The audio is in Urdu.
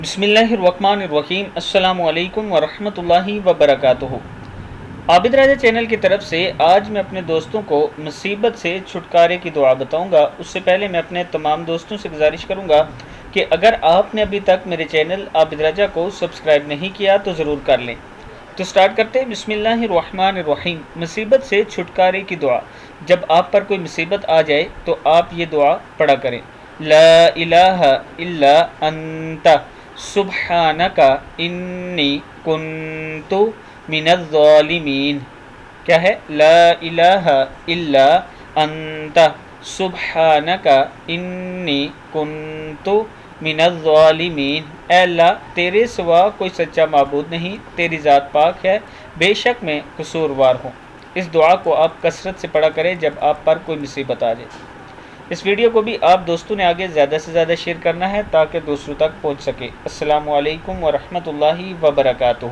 بسم اللہ الرحمن الرحیم۔ السلام علیکم ورحمۃ اللہ وبرکاتہ۔ عابد راجہ چینل کی طرف سے آج میں اپنے دوستوں کو مصیبت سے چھٹکارے کی دعا بتاؤں گا۔ اس سے پہلے میں اپنے تمام دوستوں سے گزارش کروں گا کہ اگر آپ نے ابھی تک میرے چینل عابد راجہ کو سبسکرائب نہیں کیا تو ضرور کر لیں۔ تو سٹارٹ کرتے ہیں۔ بسم اللہ الرحمن الرحیم۔ مصیبت سے چھٹکارے کی دعا۔ جب آپ پر کوئی مصیبت آ جائے تو آپ یہ دعا پڑھا کریں۔ لا الہ الا انت سبحانک انی کنت من الظالمین۔ کیا ہے؟ لا الہ الا انت سبحانک انی کنت من الظالمین۔ اے اللہ، تیرے سوا کوئی سچا معبود نہیں، تیری ذات پاک ہے، بے شک میں قصوروار ہوں۔ اس دعا کو آپ کثرت سے پڑھا کریں جب آپ پر کوئی مصیبت آ جائے۔ اس ویڈیو کو بھی آپ دوستوں نے آگے زیادہ سے زیادہ شیئر کرنا ہے تاکہ دوسروں تک پہنچ سکے۔ السلام علیکم ورحمۃ اللہ وبرکاتہ۔